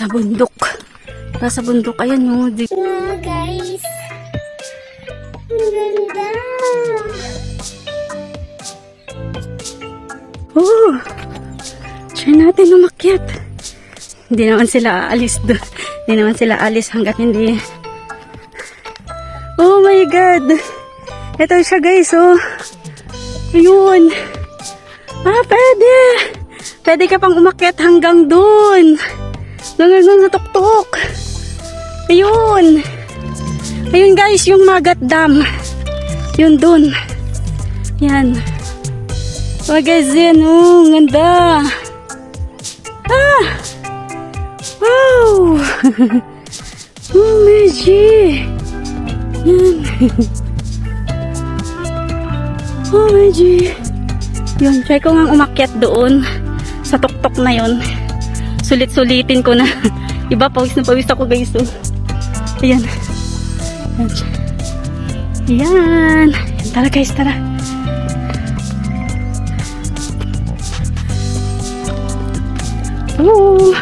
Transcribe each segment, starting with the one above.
Nasa bundok. Nasa bundok. Ayan o. Wow, guys. Ang ganda. Oh! Try natin umakyat. Hindi naman sila aalis doon. Hindi naman sila aalis hanggat hindi. Oh my God! Ito siya guys, oh. Ayun. Pwede. Pwede ka pang umakyat hanggang doon. Hanggang sa tuktok. Ayun. Ayun guys, yung Magat Dam. Yun doon. Yan. Oh guys, yan, oh. Ganda. Ah! Wow! Oh my G! Yan. Oh my G! Yun, try ko nga umakyat doon sa tuktok na yun. Sulit-sulitin ko na. Iba, pawis na pawis ako guys. Oh. Ayan. Ayan. Ayan. Tara guys, tara. Oh!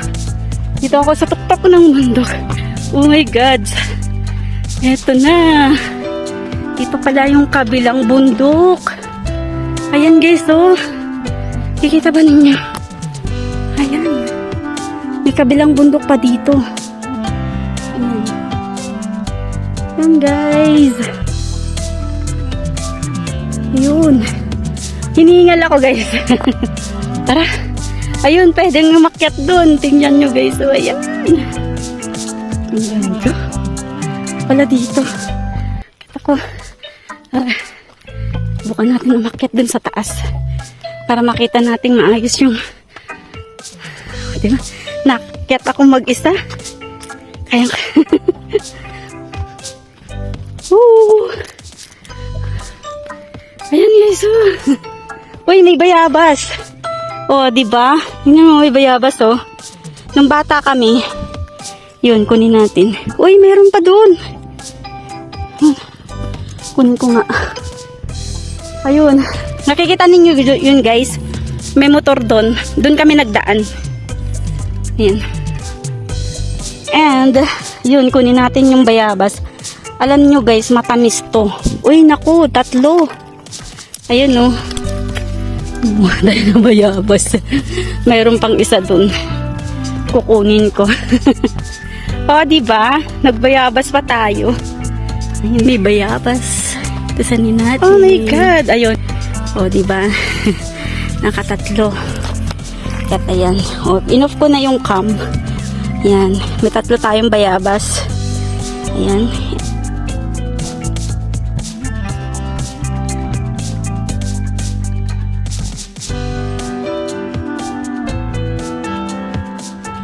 Dito ako sa tuktok ng bundok. Oh my God. Eto na. Dito pala yung kabilang bundok. Ayan guys, oh. Kikita ba ninyo? Ayan. May kabilang bundok pa dito. Ayan. Ayan guys. Ayun. Hinihingal ako guys. Tara. Ayun, pwedeng umakyat doon. Tingnan nyo guys. So, ayan. Ang ganda. Wala dito. Kita ko. Tara. Bukan natin umakyat doon sa taas. Para makita natin maayos yung... Diba? Nakyat ako mag-isa. Kaya... Ayan guys. Uy, may bayabas. Oh, di ba? Yun yung may bayabas, oh. Nung bata kami, yun, kunin natin. Uy, meron pa doon. Kunin ko nga. Ayun. Nakikita ninyo yun, guys. May motor doon. Doon kami nagdaan. Ayan. And, yun, kunin natin yung bayabas. Alam nyo, guys, matamis to. Uy, naku, 3. Ayun, oh. Dahil na bayabas. Mayroon pang isa dun. Kukunin ko. O, diba? Nagbayabas pa tayo. Ayun, may bayabas. Tusanin natin. Oh my God! Ayun. O, diba? Naka-3. At ayan. O, inoff ko na yung cam. Ayan. May 3 tayong bayabas. Ayan.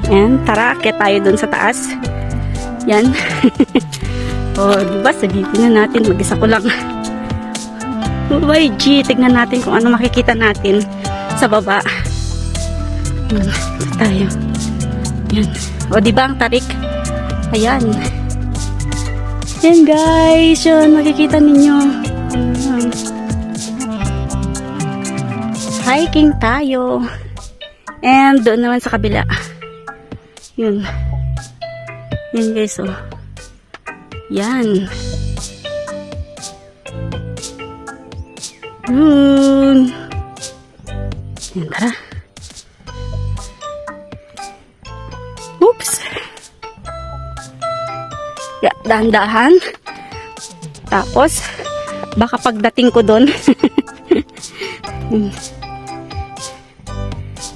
Ayan, tara, akyat tayo dun sa taas. Yan. O, diba, sabihin na natin, mag-isa ko lang. Oh my G, tignan natin kung ano makikita natin sa baba. Yan, tayo. Yan. O, diba, ang tarik? Ayan. Yan, guys. Yan, makikita ninyo. Ayan. Hiking tayo. And, doon naman sa kabila. Yun. Yan guys, oh. Yan. Yun. Yan, tara. Oops. Ya, dahan-dahan. Tapos, baka pagdating ko doon.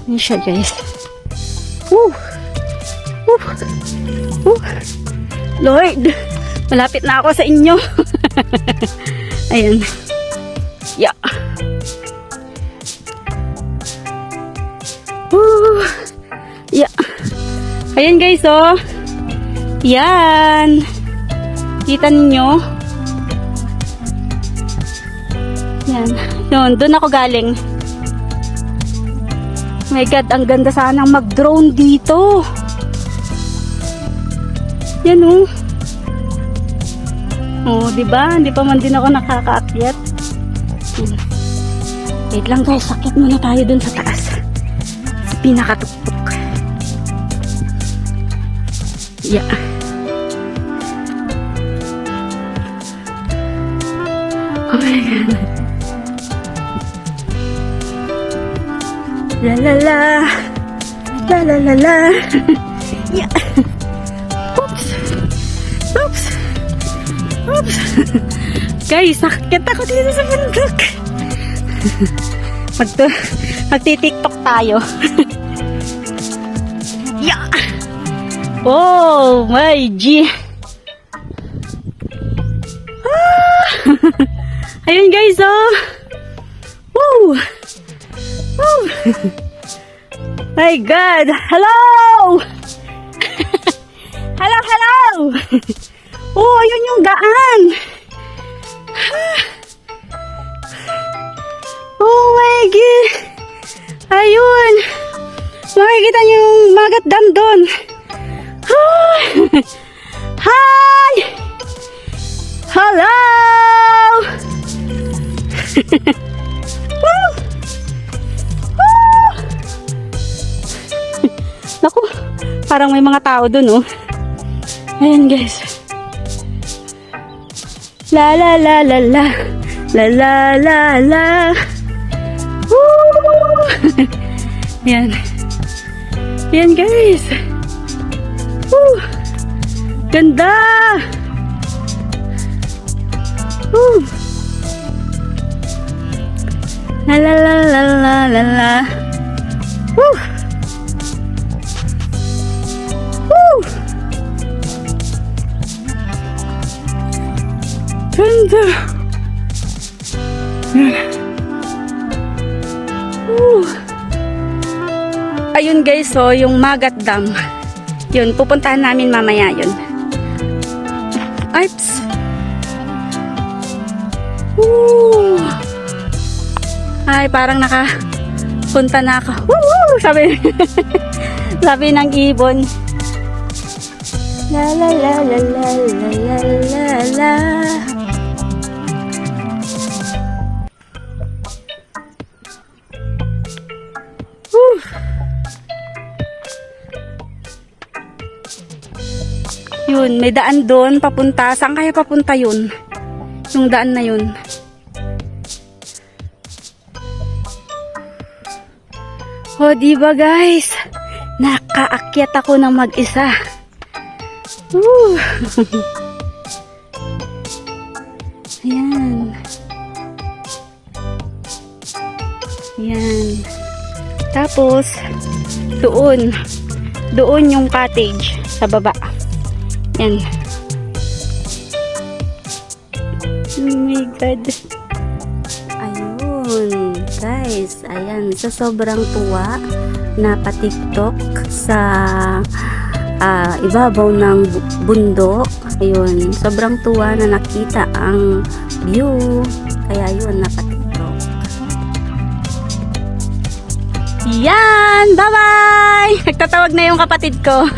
Yan siya guys. Woo! Lord, malapit na ako sa inyo. Ayan. Yeah. Yeah. Ayan guys, oh. Yan. Kita ninyo? Yan. Yun, doon ako galing. Oh my God, ang ganda sanang mag-drone dito. Yan, oh. Oh, diba? Hindi pa man din ako nakakaakyat. Wait lang guys, sakit muna tayo dun sa taas. Sa pinakatuktok. Yeah. Oh my God. La la la. La la la la. Yeah. Oops. Oops. Oops. Guys, sakit ako dito sa bundok. Magti-tiktok tayo. Yeah. Oh my G. Ah. Ayun guys, oh. Woo. Woo. My God. Hello. Hello, hello. Oh, ayun yung daan. Oh my God. Ayun. Makikita niyo yung Magat Dam doon. Hi. Hello. Woo. Woo. Naku, parang may mga tao doon, oh. Ayan guys. La la la la la. La la la la. Woo! Yan. Yan guys. Woo! Ganda! Woo! La la la la la la la. Woo! Woo! Ganda! Woo! Ayun guys, so yung Magat Dam. Yun, pupuntahan namin mamaya yun. Oops! Woo! Ay, parang nakapunta na ako. Woo! Sabi, sabi ng ibon. La la la la la la la la la. Woo! Yun, may daan doon papunta. Saan kaya papunta yun? Yung daan na yun. O, diba guys? Nakaakyat ako ng mag-isa. Woo! Ayan. Ayan. Tapos, doon. Doon yung cottage sa baba. Yan. Oh my God. Ayun. Guys, ayan. Sa sobrang tuwa na pa-tiktok sa ibabaw ng bundok. Ayun. Sobrang tuwa na nakita ang view. Kaya yun, napatiktok. Yan! Bye-bye! Nagtatawag na yung kapatid ko.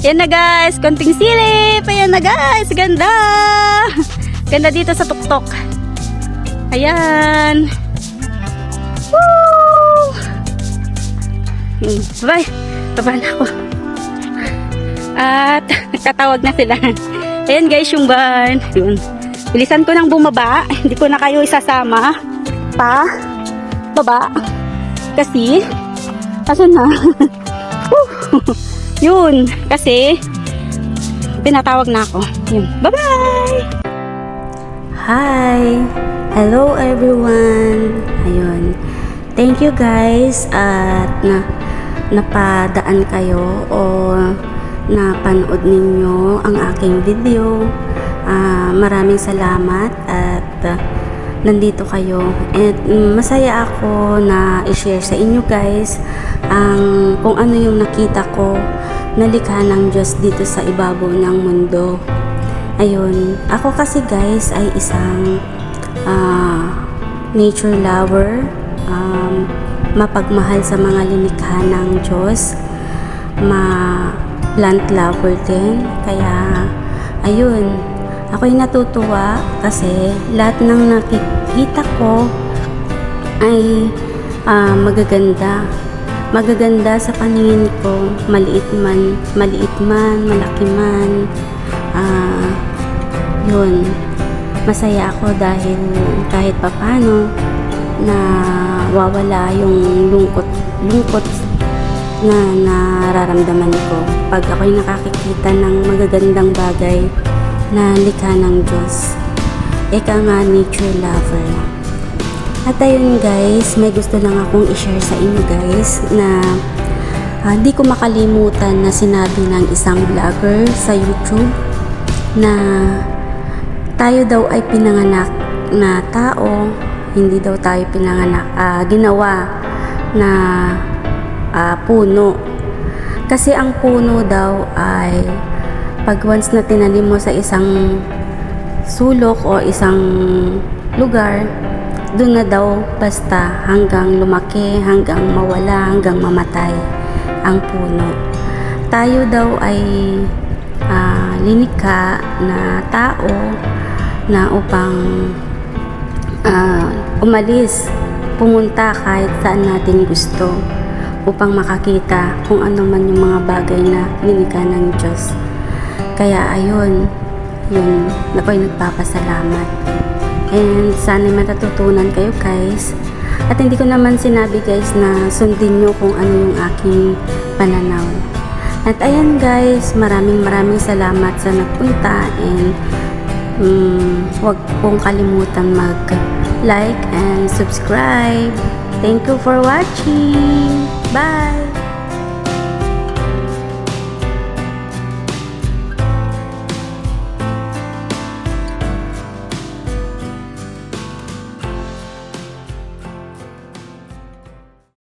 Yan na guys, konting silip. Ayan na guys, ganda. Ganda dito sa tuktok. Ayan. Woo! Bye. Baba na ako. At nagtatawag na sila. Ayan guys, yung van. Yun. Bilisan ko nang bumaba. Hindi ko na kayo isasama. Pa. Baba. Kasi, asan na? Yun, kasi pinatawag na ako. Yun. Bye-bye! Hi! Hello everyone! Ayun. Thank you guys at napadaan kayo o napanood ninyo ang aking video. Maraming salamat at nandito kayo. At masaya ako na i-share sa inyo guys ang kung ano yung nakita ko na likha ng Diyos dito sa ibabaw ng mundo. Ayun, ako kasi guys ay isang nature lover, mapagmahal sa mga linikha ng Diyos, plant lover din. Kaya ayun, ako'y natutuwa kasi lahat ng nakikita ko ay magaganda. magaganda sa paningin ko, maliit man, malaki man, yun, masaya ako dahil kahit papano na wawala yung lungkot na nararamdaman ko pag ako'y nakakikita ng magagandang bagay na likha ng Diyos. Eka nga, nature lover. At ayun guys, may gusto lang akong i-share sa inyo guys na di ko makalimutan na sinabi ng isang vlogger sa YouTube na tayo daw ay pinanganak na tao, hindi daw tayo pinanganak, ginawa na puno. Kasi ang puno daw ay pag once na tinanim mo sa isang sulok o isang lugar, doon na daw basta hanggang lumaki, hanggang mawala, hanggang mamatay ang puno. Tayo daw ay linikha na tao na upang umalis, pumunta kahit saan natin gusto upang makakita kung ano man yung mga bagay na linikha ng Diyos. Kaya ayun, yun, ako'y nagpapasalamat. And sana matutunan kayo guys. At hindi ko naman sinabi guys na sundin nyo kung ano yung aking pananaw. At ayan guys, maraming salamat sa nagpunta and huwag pong kalimutan mag-like and subscribe. Thank you for watching. Bye!